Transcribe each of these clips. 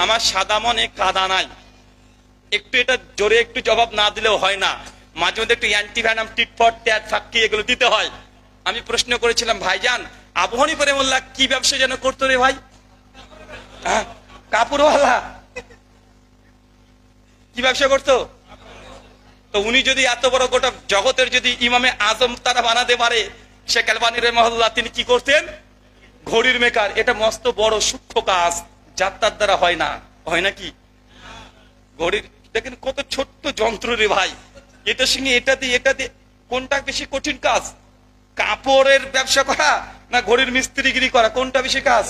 আমার সাদা মনে কাদা নাই, একটু এটা জোরে একটু জবাব না দিলেও হয় না, মাঝে মধ্যে একটু অ্যান্টিভ্যানাম টিটফট ট্যাট ফাঁকি এগুলো দিতে হয়। আমি প্রশ্ন করেছিলাম, ভাইজান আবু হানিফা রাহিমাহুল্লাহ কি ব্যবসা যেন করতো রে ভাই? কাপড়ওয়ালা। কি ব্যবসা করতো? তো উনি যদি এত বড় গোটা জগতের যদি ইমামে আজম তারা বানাতে পারে, শেখ আলবানী রাহিমাহুল্লাহ তিনি কি করতেন? ঘড়ির মেকার। এটা মস্ত বড় সূক্ষ্ম কাজ, যার তার দ্বারা হয় না, হয় নাকি? ঘড়ির দেখেন কত ছোট্ট যন্ত্র রে ভাই, এটার সঙ্গে এটা দিয়ে কোনটা বেশি কঠিন কাজ? কাপড়ের ব্যবসা করা না ঘড়ির মিস্ত্রিগিরি করা, কোনটা বেশি কাজ?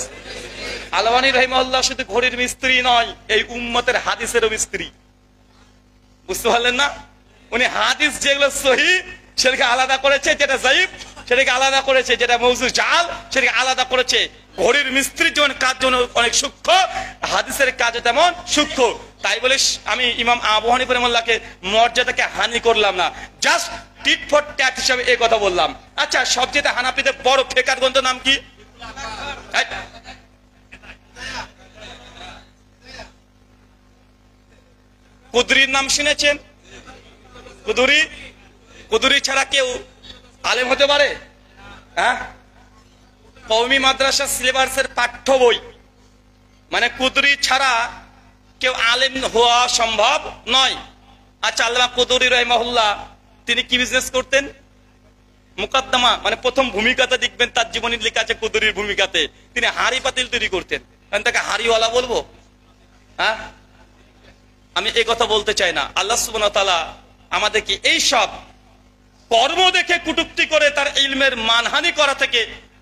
আলবানী রাহিমাহুল্লাহ শুধু ঘড়ির মিস্ত্রি নয়, এই উম্মতের হাদিসেরও মিস্ত্রি। বুঝতে পারলেন না? উনি হাদিস যেগুলো সহিহ সেটাকে আলাদা করেছে, যেটা যায়িফ সেটাকে আলাদা করেছে, যেটা মওযু জাল সেটাকে আলাদা করেছে। ঘড়ির মিস্ত্রির যেমন কাজ যেমন অনেক সূক্ষ্ম, হাদিসের কাজ তেমন সূক্ষ্ম। তাই বলে আমি ইমাম আবু হানিফা রাহিমাহুল্লাহকে মর্যাদাকে হানি করলাম না, জাস্ট টিট ফর ট্যাট হিসাবে এই কথা বললাম। আচ্ছা, সবচেয়ে হানাফিদের বড় ফেকার গ্রন্থ নাম কি? কুদরির নাম শুনেছেন? কুদরি ছাড়া কেউ আলেম হতে পারে? হ্যাঁ, কওমি মাদ্রাসা সিলেবাসের পাঠ্য বই, মানে কুদরি ছাড়া কেউ আলেম হওয়া সম্ভব নয়। আচ্ছা, আল্লামা কুদরি রাহিমাহুল্লাহ তিনি কি বিজনেস করতেন? মুকদ্দমা মানে প্রথম ভূমিকাতে দেখবেন তার জীবনী লেখা আছে কুদরির ভূমিকাতে, তিনি হাড়ি পাতিল তৈরি করতেন। আমি তাকে হাড়িওয়ালা বলবো? হ্যাঁ, আমি এই কথা বলতে চাই না। আল্লাহ সুবহানাহু ওয়া তাআলা আমাদেরকে এই সব কর্ম দেখে কটূক্তি করে তার ইলমের মানহানি করা থেকে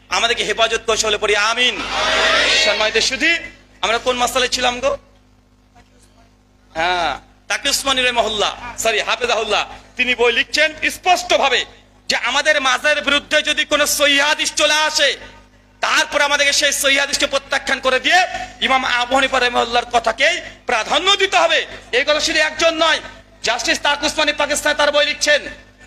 আমাদেরকে হেফাজত করে চলে পড়ি, আমিন। সম্মানিত সুধী, আমরা কোন মাসালায় ছিলাম গো? হ্যাঁ, তাকি উসমানী রাহিমাহুল্লাহ হাফেজাহুল্লাহ তিনি বই লিখছেন স্পষ্ট ভাবে যে আমাদের মাযহাবের বিরুদ্ধে যদি কোনো সহিহ হাদিস চলে আসে, তারপর আমাদেরকে সেই সহিহ হাদিসকে প্রত্যাখ্যান করে দিয়ে ইমাম আবু হানিফা রাহিমাহুল্লাহর কথাকেই প্রাধান্য দিতে হবে। এই কথা শুধু একজন নয়, জাস্টিস তাকি উসমানী পাকিস্তানে তার বই লিখছেন,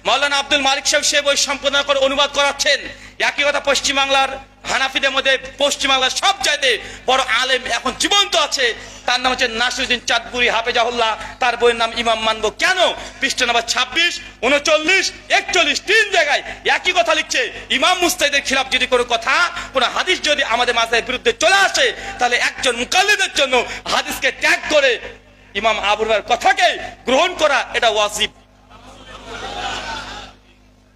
মাওলানা আব্দুল মালিক সাহেব সে বই সম্পাদনা করে অনুবাদ করাচ্ছেন। একই কথা পশ্চিমবাংলার হানাফিদের মধ্যে পশ্চিমবাংলার সব জায়গায় বড় আলেম এখন জীবন্ত আছে, তার নাম হচ্ছে নাসিরউদ্দিন চাঁদপুরি হাফেজাহুল্লাহ। তার বইয়ের নাম ইমাম মানবো কেন, পৃষ্ঠা নম্বর 26, 39, 41 তিন জায়গায় একই কথা লিখছে। ইমাম মুস্তাহিদের খিলাফ যদি কোনো কথা, কোনো হাদিস যদি আমাদের মাযহাবের বিরুদ্ধে চলে আসে, তাহলে একজন মুকাল্লিদের জন্য হাদিসকে ত্যাগ করে ইমাম আবু হানিফার কথাকে গ্রহণ করা এটা ওয়াজিব।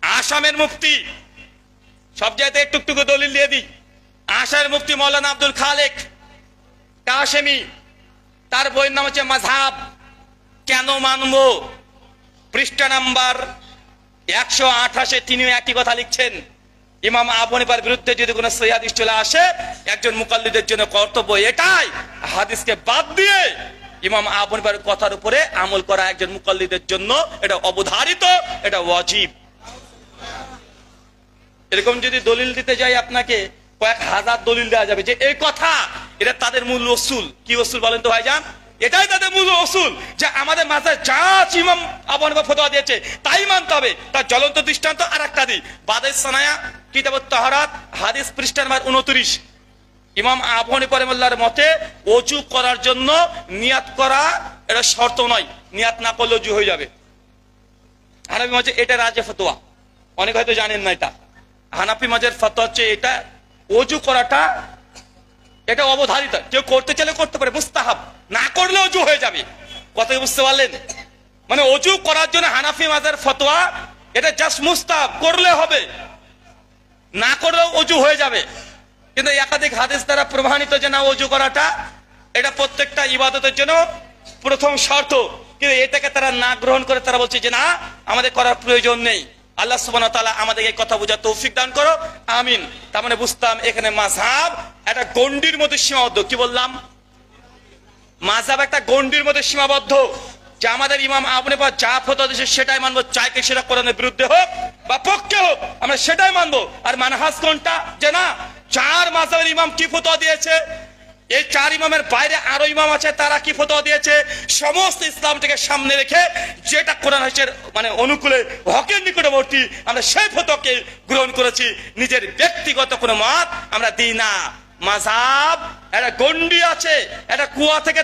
আসামের মুফতি, সব জায়গাতে একটু দলিল দিয়ে দিই, আসামের মুফতি মাওলানা আব্দুল খালেক কাশেমি, তার বইয়ের নাম হচ্ছে মাযহাব কেন মানবো, পৃষ্ঠা নাম্বার 128 তিনিও একই কথা লিখছেন। ইমাম আবু হানিফার বিরুদ্ধে যদি কোনো সহিহ হাদিস চলে আসে, একজন মুকাল্লিদের জন্য কর্তব্য এটাই, হাদিসকে বাদ দিয়ে ইমাম আবু হানিফার কথার উপরে আমল করা একজন মুকাল্লিদের জন্য এটা অবধারিত, এটা ওয়াজিব। এরকম যদি দলিল দিতে যাই আপনাকে কয়েক হাজার দলিল দেওয়া যাবে যে এই কথা, এটা তাদের মূল উসুল। কি উসুল বলেন তো ভাইজান? এটাই তাদের মূল উসুল যে আমাদের মাঝে যা ইমাম আবু হানিফা ফতোয়া দিয়েছে তাই মানতে হবে। তার জ্বলন্ত দৃষ্টান্ত আর একটা দিই, বাদাইস সানায়া কিতাবুত তাহারাত হাদিস পৃষ্ঠা নম্বর 29, ইমাম আবু হানিফা রাহিমাহুল্লাহর মতে ওযু করার জন্য নিয়াত করা এটা শর্ত নয়, নিয়াত না করলে ওযু হয়ে যাবে। হানাফি মাঝে এটা রাজে ফতোয়া, অনেক হয়তো জানেন না এটা। হানাফি মাযহাবের ফতোয়া হচ্ছে এটা ওযু করাটা এটা অবধারিত, কেউ করতে চাইলে করতে পারে, মুস্তাহাব, না করলে ওযু হয়ে যাবে। কথা বুঝতে পারলেন? মানে ওযু করার জন্য হানাফি মাযহাবের ফতোয়া এটা জাস্ট মুস্তাহাব, করলে হবে, না করলেও ওযু হয়ে যাবে। কিন্তু একাধিক হাদিস দ্বারা প্রমাণিত যে না, ওযু করাটা এটা প্রত্যেকটা ইবাদতের জন্য প্রথম শর্ত, কিন্তু এটাকে তারা না গ্রহণ করে তারা বলছে যে না, আমাদের করার প্রয়োজন নেই। আল্লাহ সুবহানাহু ওয়া তাআলা আমাদেরকে এই কথা বোঝার তৌফিক দান করো, আমিন। তার মানে বুঝতাম এখানে মাযহাব একটা গণ্ডির মধ্যে সীমাবদ্ধ। কি বললাম? মাযহাব একটা গণ্ডির মধ্যে সীমাবদ্ধ, যে আমাদের ইমাম আবু হানিফা যা ফতোয়া দিয়েছে সেটাই মানবো, চাইকে সেটা কোরআনের বিরুদ্ধে হোক বা পক্ষে হোক আমরা সেটাই মানবো। আর মানহাজ কোনটা, যে না, চার মাযহাবের ইমাম কি ফতোয়া দিয়েছে, এই চার ইমামের বাইরে আরো ইমাম আছে, তারা কি ফতোয়া দিয়েছে, সমস্ত ইসলামটাকে সামনে রেখে যেটা কোরআন হাদিসের মানে অনুকূলে হকের নিকটবর্তী আমরা সেই ফতোয়াকে গ্রহণ করেছি, নিজের ব্যক্তিগত কোনো মত আমরা দিই না। মাযহাব একটা গণ্ডি আছে, একটা কুয়া থেকে